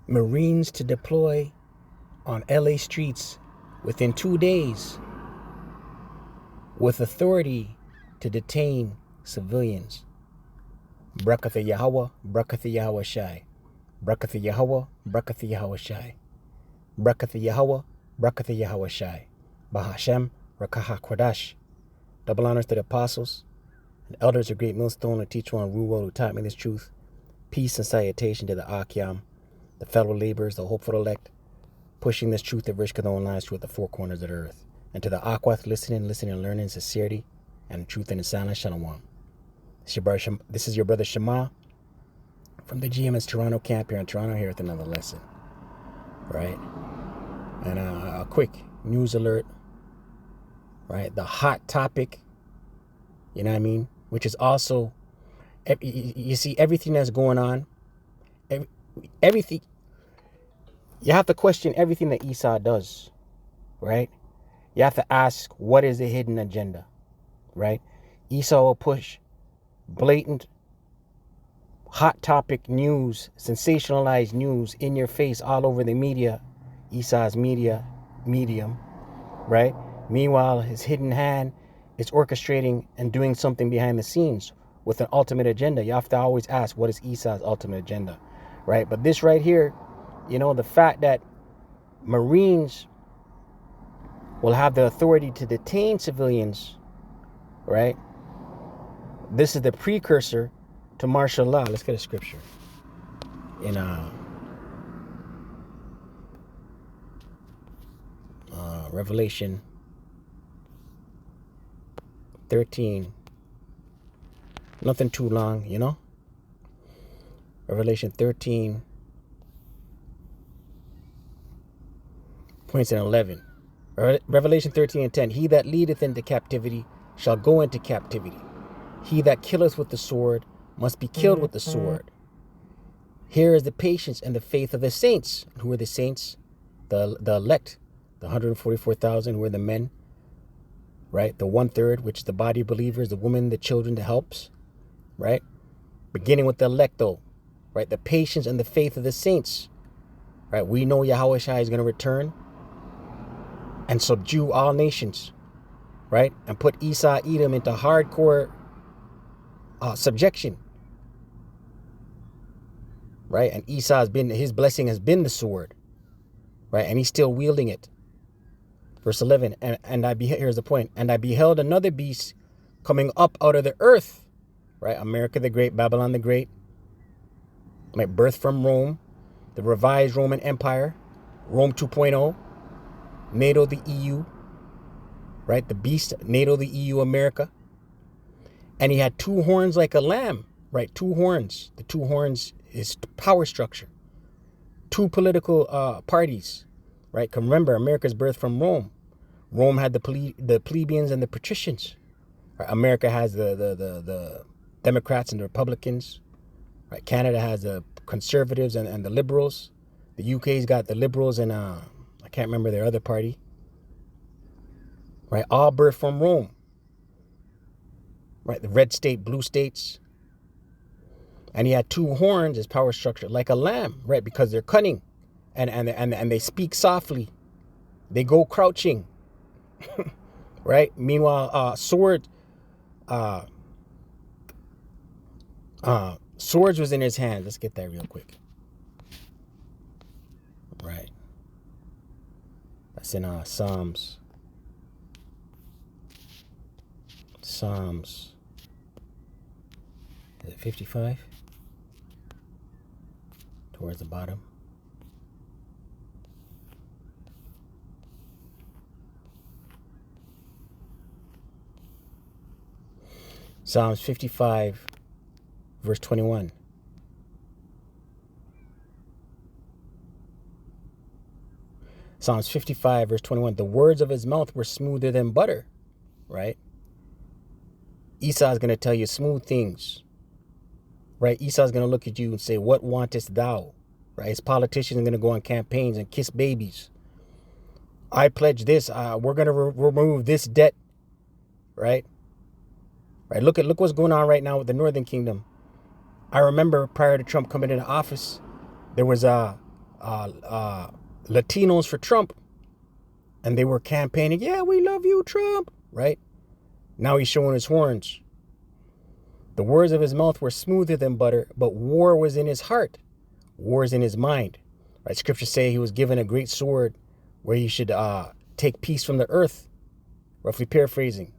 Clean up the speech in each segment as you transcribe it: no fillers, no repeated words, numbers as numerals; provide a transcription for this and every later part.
Marines to deploy on LA streets within 2 days with authority to detain civilians. Brakatha Yahweh, Brakatha Yahweh Shai. Brakatha Yahweh, Brakatha Yahweh Shai. Brakatha Yahweh, Brakatha Yahweh Shai. Bahashem, Rakaha Kwadash. Double honors to the apostles and elders of Great Millstone, who teach one Ruwa, who taught me this truth. Peace and salutation to the Akyam, the fellow laborers, the hopeful elect, pushing this truth of Rishkadon lies through the four corners of the earth. And to the Akwath, listening, learning in sincerity, and truth in the silence, Shalom. This is your brother Shema from the GMS Toronto camp here in Toronto, here with another lesson. Right? And a quick news alert. Right? The hot topic, you know what I mean? Which is also, you see everything that's going on, everything, you have to question everything that Esau does, right? You have to ask, what is the hidden agenda, right? Esau will push blatant, hot topic news, sensationalized news in your face all over the media, Esau's medium, right? Meanwhile, his hidden hand is orchestrating and doing something behind the scenes with an ultimate agenda. You have to always ask, what is Esau's ultimate agenda, right? But this right here, you know, the fact that Marines will have the authority to detain civilians, right? This is the precursor to martial law. Let's get a scripture in Revelation 13. Nothing too long, you know. Revelation 13 points in 11. Revelation 13 and 10. He that leadeth into captivity shall go into captivity. He that killeth with the sword must be killed with the sword. Here is the patience and the faith of the saints. Who are the saints? The elect, the 144,000 who are the men, right? The 1/3, which is the body of believers, the women, the children, the helps, right? Beginning with the elect, though, right? The patience and the faith of the saints, right? We know Yahweh Shai is going to return and subdue all nations, right? And put Esau, Edom into hardcore subjection, right? And his blessing has been the sword, right? And he's still wielding it. Verse 11, here's the point. And I beheld another beast coming up out of the earth, right? America the Great, Babylon the Great, right? Birth from Rome, the revised Roman Empire, Rome 2.0, NATO, the EU, right? The beast, NATO, the EU, America. And he had two horns like a lamb, right? Two horns. The two horns is power structure. Two political parties, right? Remember, America's birth from Rome. Rome had the plebeians and the patricians. Right? America has the Democrats and the Republicans. Right? Canada has the conservatives and the liberals. The UK's got the liberals and I can't remember their other party. Right? All birth from Rome. Right? The red state, blue states. And he had two horns as power structure, like a lamb, right? Because they're cunning and they speak softly. They go crouching. Right? Meanwhile, swords was in his hand. Let's get that real quick. Right. That's in Psalms. Is it 55? Towards the bottom. Psalms 55, verse 21. Psalms 55, verse 21. The words of his mouth were smoother than butter, right? Esau's going to tell you smooth things, right? Esau's going to look at you and say, what wantest thou? Right? His politicians are going to go on campaigns and kiss babies. I pledge this. We're going to remove this debt, right? Right. Look what's going on right now with the Northern Kingdom. I remember prior to Trump coming into office, there was Latinos for Trump, and they were campaigning, yeah, we love you, Trump, right? Now he's showing his horns. The words of his mouth were smoother than butter, but war was in his heart. War is in his mind. Right? Scriptures say he was given a great sword where he should take peace from the earth, roughly paraphrasing.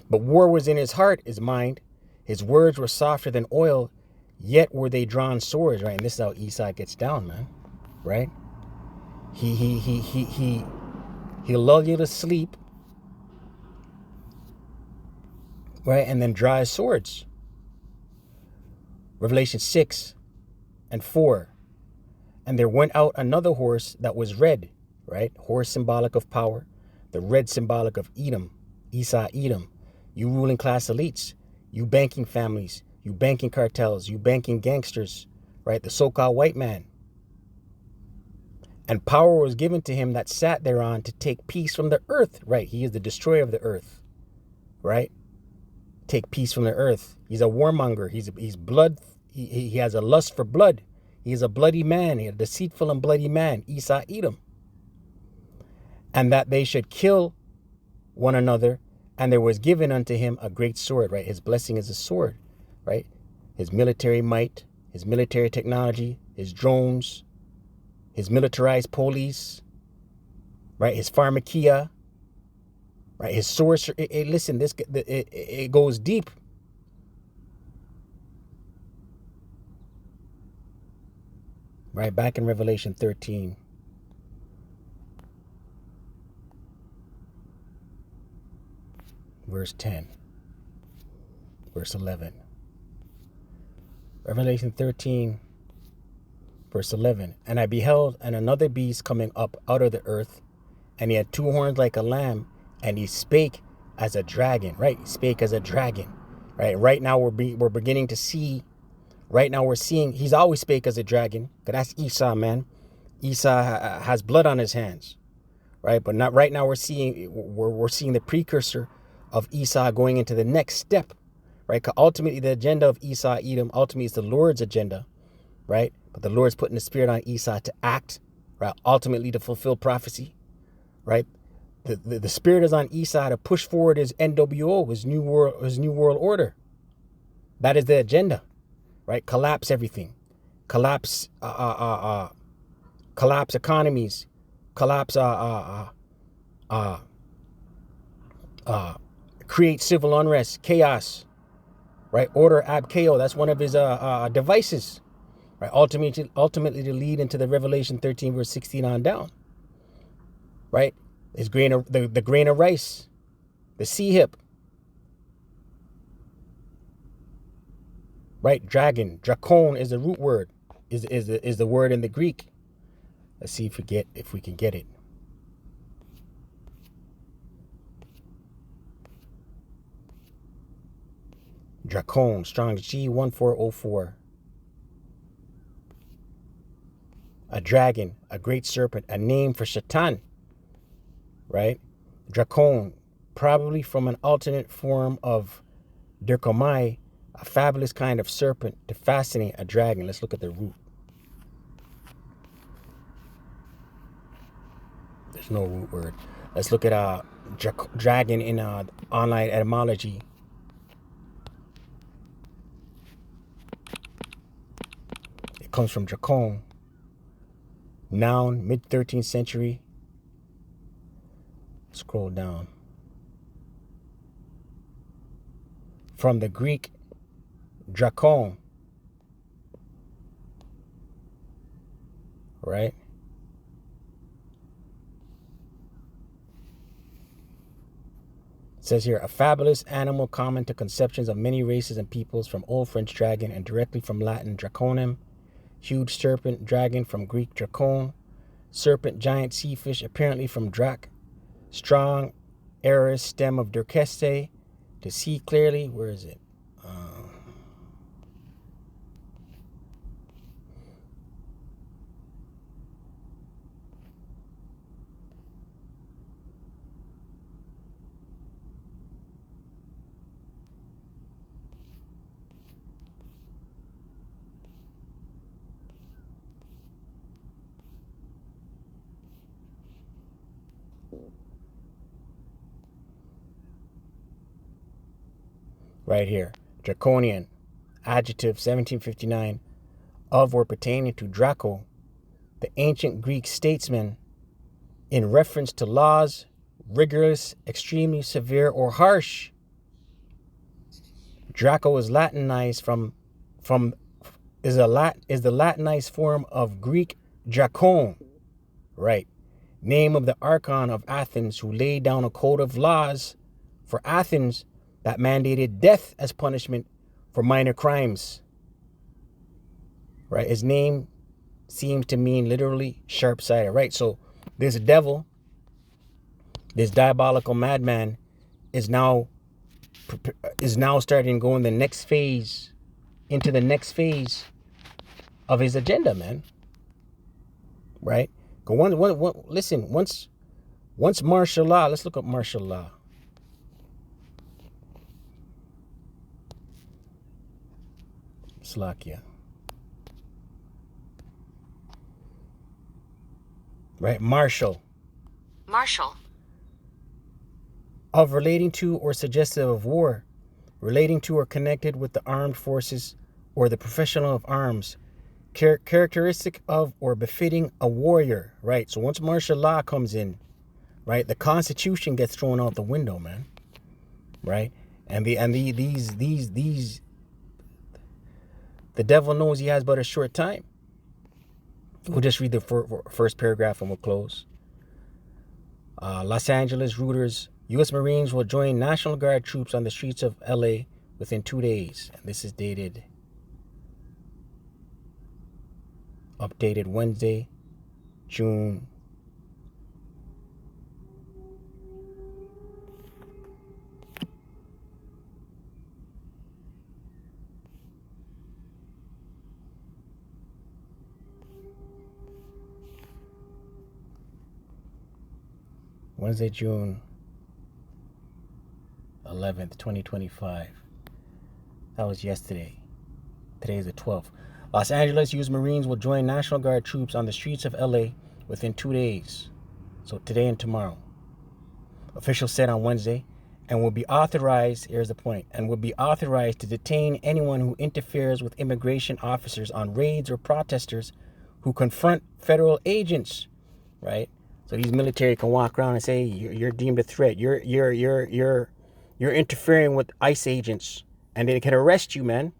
But war was in his heart, his mind. His words were softer than oil, yet were they drawn swords, right? And this is how Esau gets down, man. Right? He'll lull you to sleep, right? And then draw his swords. Revelation 6:4. And there went out another horse that was red, right? Horse symbolic of power. The red symbolic of Edom, Esau, Edom. You ruling class elites, you banking families, you banking cartels, you banking gangsters, right? The so-called white man. And power was given to him that sat thereon to take peace from the earth, right? He is the destroyer of the earth, right? Take peace from the earth. He's a warmonger. He's blood. He has a lust for blood. He is a bloody man, a deceitful and bloody man, Esau, Edom. And that they should kill one another, and there was given unto him a great sword, right? His blessing is a sword, right? His military might, his military technology, his drones, his militarized police, right? His pharmakia, right? His sorcery. Listen, it goes deep. Right, back in Revelation 13. Verse 10. Verse 11. Revelation 13, verse 11. And I beheld another beast coming up out of the earth, and he had two horns like a lamb, and he spake as a dragon, right? He spake as a dragon, right? Right now we're beginning to see. Right now we're seeing, he's always spake as a dragon. That's Esau, man. Esau has blood on his hands, right? But not right now. We're seeing the precursor of Esau going into the next step, right? Because ultimately the agenda of Esau, Edom, ultimately is the Lord's agenda, right? But the Lord's putting the spirit on Esau to act, right? Ultimately to fulfill prophecy, right? The spirit is on Esau to push forward his NWO, his new world order. That is the agenda. Right, collapse everything, collapse economies, collapse create civil unrest, chaos, right? Order ab chaos. That's one of his devices, right? Ultimately to lead into the Revelation 13 verse 16 on down, right? His grain of the grain of rice, the sea hip. Right, dragon, drakon is the root word, is the word in the Greek. Let's see if we can get it. Drakon, Strong's G1404. A dragon, a great serpent, a name for Shaitan. Right, drakon, probably from an alternate form of Dirkomai, a fabulous kind of serpent to fascinate a dragon. Let's look at the root. There's no root word. Let's look at dragon in online etymology. It comes from drakon. Noun, mid-13th century. Scroll down. From the Greek, drakon. Right? It says here, a fabulous animal common to conceptions of many races and peoples, from Old French dragon and directly from Latin draconem. Huge serpent, dragon from Greek drakon. Serpent, giant sea fish, apparently from drak. Strong, aorist stem of Durkeste. To see clearly, where is it? right here. Draconian, adjective 1759, of or pertaining to Draco, the ancient Greek statesman, in reference to laws, rigorous, extremely severe, or harsh. Draco is Latinized is the Latinized form of Greek Dracon, right? Name of the archon of Athens who laid down a code of laws for Athens that mandated death as punishment for minor crimes. Right? His name seems to mean literally sharp-sighted, right? So this devil, this diabolical madman, is now starting to go in the next phase, into the next phase of his agenda, man. Right? Listen, once martial law, let's look up martial law. Slovakia. Right? Martial. Of relating to or suggestive of war, relating to or connected with the armed forces or the professional of arms, characteristic of or befitting a warrior, right? So once martial law comes in, right, the Constitution gets thrown out the window, man, right? And the devil knows he has but a short time. We'll just read the first paragraph and we'll close. Los Angeles routers, U.S. Marines will join National Guard troops on the streets of L.A. within 2 days. And this is updated Wednesday, June 11th, 2025. That was yesterday. Today is the 12th. Los Angeles U.S. Marines will join National Guard troops on the streets of L.A. within 2 days. So today and tomorrow. Officials said on Wednesday, and will be authorized, here's the point, and will be authorized to detain anyone who interferes with immigration officers on raids or protesters who confront federal agents, right? So these military can walk around and say, you're deemed a threat. You're interfering with ICE agents, and they can arrest you, man.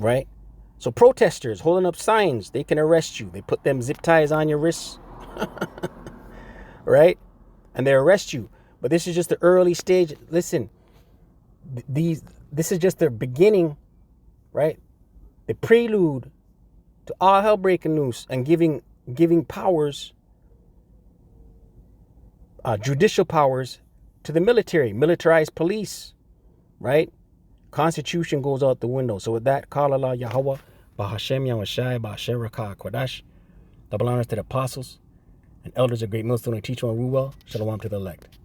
Right? So protesters holding up signs, they can arrest you. They put them zip ties on your wrists. Right? And they arrest you. But this is just the early stage. Listen, this is just the beginning, right? The prelude to all hell breaking loose and giving powers, judicial powers to the military, militarized police, right? Constitution goes out the window. So with that, call Allah Yahweh, Bahashem Yahweh Bahashem Rakah Kodash, double honors to the apostles and elders of Great Millstone and teach one rule well. Shalom to the elect.